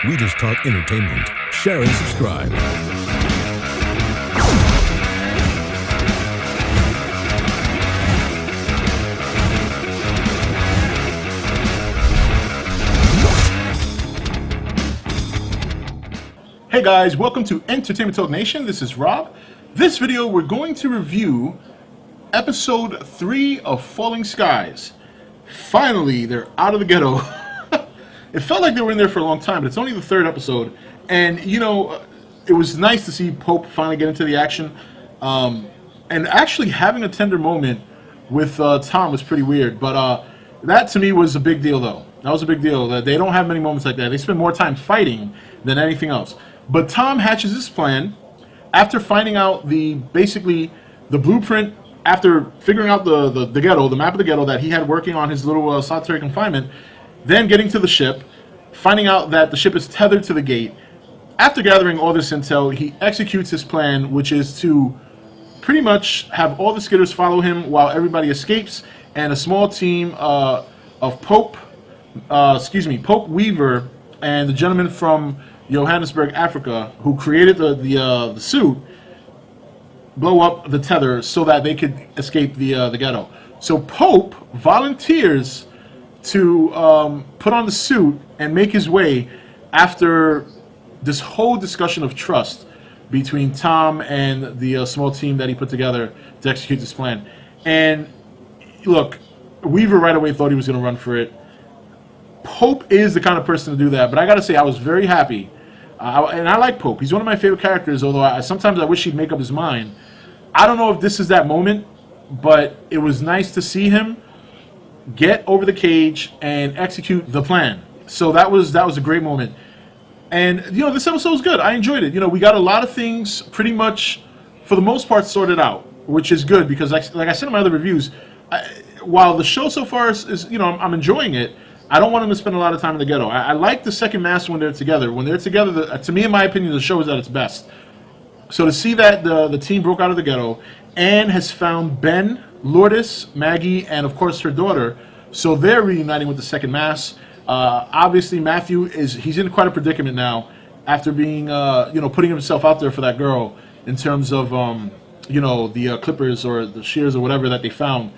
We just talk entertainment. Share and subscribe. Hey guys, welcome to Entertainment Talk Nation. This is Rob. This video we're going to review episode 3 of Falling Skies. Finally, they're out of the ghetto. It felt like they were in there for a long time, but it's only the 3rd episode. And, you know, it was nice to see Pope finally get into the action. And actually having a tender moment with Tom was pretty weird. But that to me was a big deal, though. That was a big deal. They don't have many moments like that. They spend more time fighting than anything else. But Tom hatches his plan after finding out basically the blueprint, after figuring out the ghetto, the map of the ghetto that he had working on his little solitary confinement, then getting to the ship, finding out that the ship is tethered to the gate. After gathering all this intel, he executes his plan, which is to pretty much have all the skitters follow him while everybody escapes, and a small team of Pope Weaver, and the gentleman from Johannesburg, Africa, who created the suit, blow up the tether so that they could escape the ghetto. So Pope volunteers to put on the suit and make his way after this whole discussion of trust between Tom and the small team that he put together to execute this plan. And look, Weaver right away thought he was going to run for it. Pope is the kind of person to do that, but I gotta say I was very happy. And I like Pope. He's one of my favorite characters, although sometimes I wish he'd make up his mind. I don't know if this is that moment, but it was nice to see him get over the cage and execute the plan. So that was a great moment. And, you know, this episode was good. I enjoyed it. You know, we got a lot of things pretty much, for the most part, sorted out, which is good because, like I said in my other reviews, while the show so far is you know, I'm enjoying it, I don't want them to spend a lot of time in the ghetto. I like the second master when they're together. When they're together, to me, in my opinion, the show is at its best. So to see that the team broke out of the ghetto, Anne has found Ben, Lourdes, Maggie, and of course her daughter. So they're reuniting with the second mass. Obviously, Matthew he's in quite a predicament now after being putting himself out there for that girl in terms of the clippers or the shears or whatever that they found.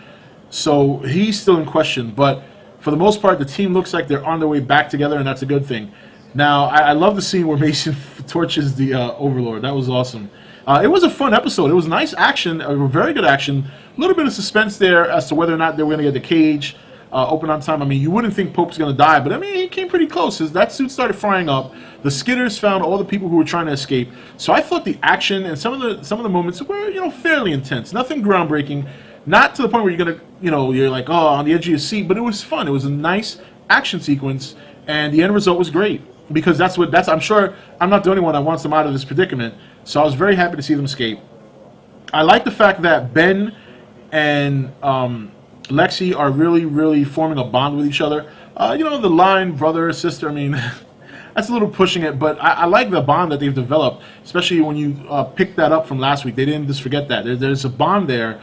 So he's still in question, but for the most part, the team looks like they're on their way back together, and that's a good thing. Now, I love the scene where Mason torches the Overlord. That was awesome. It was a fun episode. It was nice action, very good action. A little bit of suspense there as to whether or not they were going to get the cage open on time. I mean, you wouldn't think Pope's going to die, but I mean, he came pretty close. That suit started frying up. The skitters found all the people who were trying to escape. So I thought the action and some of the moments were fairly intense. Nothing groundbreaking. Not to the point where you're gonna, you're like, oh, on the edge of your seat, but it was fun. It was a nice action sequence, and the end result was great because I'm sure I'm not the only one that wants them out of this predicament. So I was very happy to see them escape. I like the fact that Ben and Lexi are really, really forming a bond with each other. The line brother, sister. I mean, that's a little pushing it, but I like the bond that they've developed, especially when you picked that up from last week. They didn't just forget that. There's a bond there.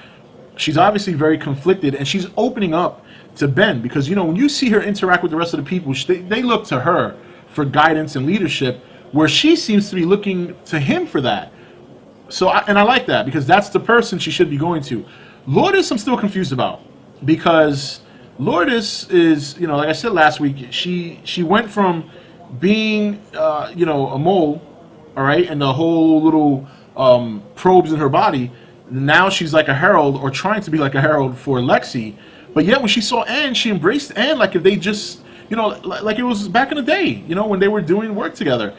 She's obviously very conflicted, and she's opening up to Ben because, when you see her interact with the rest of the people, they look to her for guidance and leadership, where she seems to be looking to him for that. So, I like that because that's the person she should be going to. Lourdes, I'm still confused about because Lourdes is, like I said last week, she went from being, a mole, all right, and the whole little probes in her body. Now she's like a herald, or trying to be like a herald for Lexi. But yet when she saw Anne, she embraced Anne like if they just, like it was back in the day, when they were doing work together.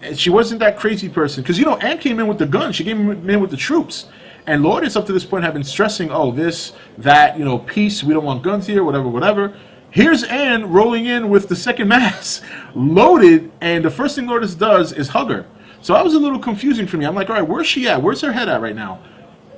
And she wasn't that crazy person. Because, Anne came in with the gun. She came in with the troops. And Lourdes, up to this point, had been stressing, this, that, peace, we don't want guns here, whatever. Here's Anne rolling in with the second mass, loaded, and the first thing Lourdes does is hug her. So that was a little confusing for me. I'm like, all right, where's she at? Where's her head at right now?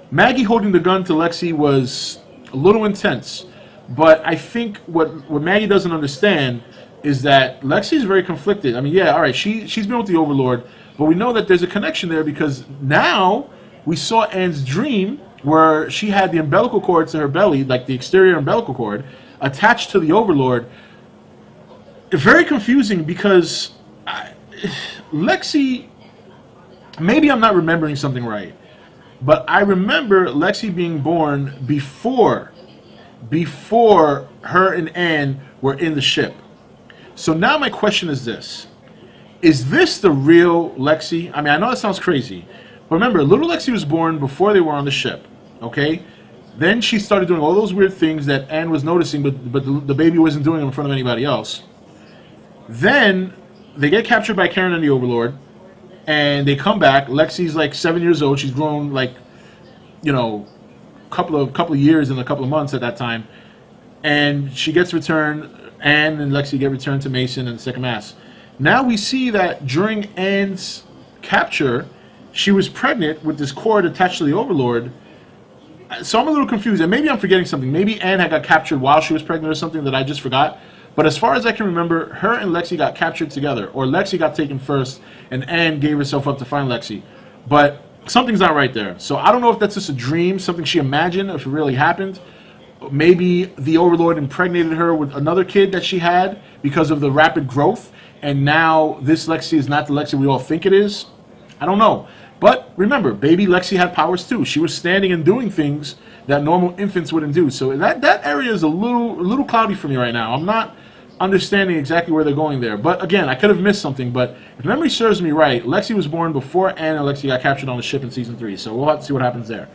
Maggie holding the gun to Lexi was a little intense, but I think what Maggie doesn't understand is that Lexi is very conflicted. I mean, yeah, all right, she's been with the Overlord, but we know that there's a connection there because now we saw Anne's dream where she had the umbilical cord to her belly, like the exterior umbilical cord, attached to the Overlord. Very confusing because Lexi, maybe I'm not remembering something right, but I remember Lexi being born before her and Anne were in the ship. So now my question is this. Is this the real Lexi? I mean, I know that sounds crazy, but remember, little Lexi was born before they were on the ship, okay? Then she started doing all those weird things that Anne was noticing, but the baby wasn't doing them in front of anybody else. Then they get captured by Karen and the Overlord, and they come back. Lexi's like 7 years old. She's grown like, you know, couple of years and a couple of months at that time, and she gets returned. Anne and Lexi get returned to Mason and the second mass. Now we see that during Anne's capture, she was pregnant with this cord attached to the Overlord. So I'm a little confused, and maybe I'm forgetting something. Maybe Anne had got captured while she was pregnant or something that I just forgot. But as far as I can remember, her and Lexi got captured together, or Lexi got taken first, and Anne gave herself up to find Lexi. But something's not right there. So I don't know if that's just a dream, something she imagined, if it really happened. Maybe the Overlord impregnated her with another kid that she had because of the rapid growth, and now this Lexi is not the Lexi we all think it is. I don't know. But remember, baby Lexi had powers too. She was standing and doing things that normal infants wouldn't do. So that area is a little cloudy for me right now. I'm not understanding exactly where they're going there. But again, I could have missed something. But if memory serves me right, Lexi was born before Anne and Lexi got captured on the ship in season 3. So we'll have to see what happens there.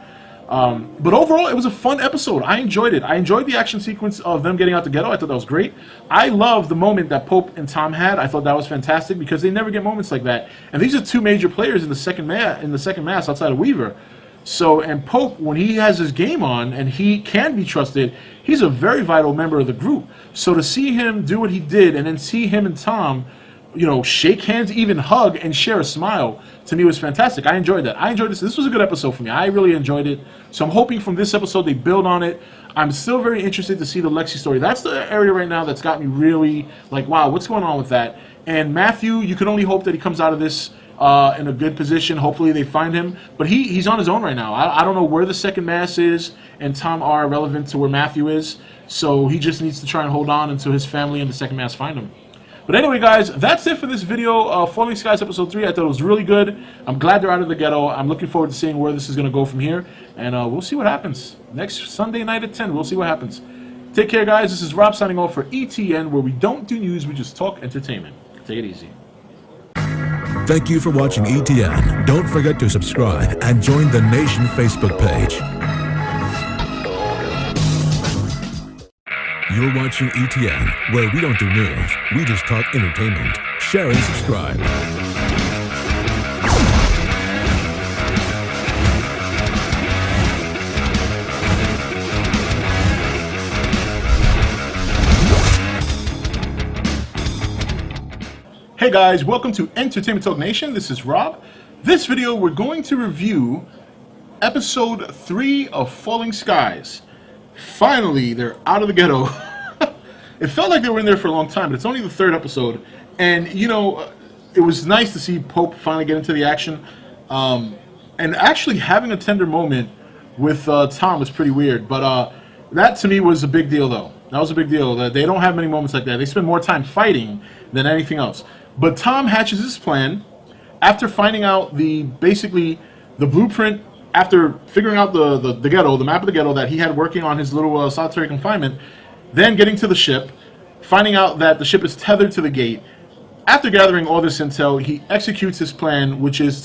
But overall, it was a fun episode. I enjoyed it. I enjoyed the action sequence of them getting out the ghetto. I thought that was great. I love the moment that Pope and Tom had. I thought that was fantastic because they never get moments like that. And these are two major players in the second mass outside of Weaver. So, and Pope, when he has his game on and he can be trusted, he's a very vital member of the group. So to see him do what he did and then see him and Tom, you know, shake hands, even hug, and share a smile, to me was fantastic. I enjoyed that. I enjoyed this. This was a good episode for me. I really enjoyed it. So I'm hoping from this episode they build on it. I'm still very interested to see the Lexi story. That's the area right now that's got me really like, wow, what's going on with that? And Matthew, you can only hope that he comes out of this in a good position. Hopefully they find him. But he's on his own right now. I don't know where the second mass is and Tom are relevant to where Matthew is. So he just needs to try and hold on until his family and the second mass find him. But anyway, guys, that's it for this video. Falling Skies Episode 3. I thought it was really good. I'm glad they're out of the ghetto. I'm looking forward to seeing where this is going to go from here. And we'll see what happens. Next Sunday night at 10, we'll see what happens. Take care, guys. This is Rob signing off for ETN, where we don't do news, we just talk entertainment. Take it easy. Thank you for watching ETN. Don't forget to subscribe and join the Nation Facebook page. You're watching ETN, where we don't do news, we just talk entertainment. Share and subscribe. Hey guys, welcome to Entertainment Talk Nation. This is Rob. This video, we're going to review Episode 3 of Falling Skies. Finally, they're out of the ghetto. It felt like they were in there for a long time, but it's only the third episode. And, you know, it was nice to see Pope finally get into the action. And actually having a tender moment with Tom was pretty weird. But that, to me, was a big deal, though. That was a big deal. They don't have many moments like that. They spend more time fighting than anything else. But Tom hatches his plan after finding out basically the blueprint, after figuring out the ghetto, the map of the ghetto that he had working on his little solitary confinement, then getting to the ship, finding out that the ship is tethered to the gate. After gathering all this intel, he executes his plan, which is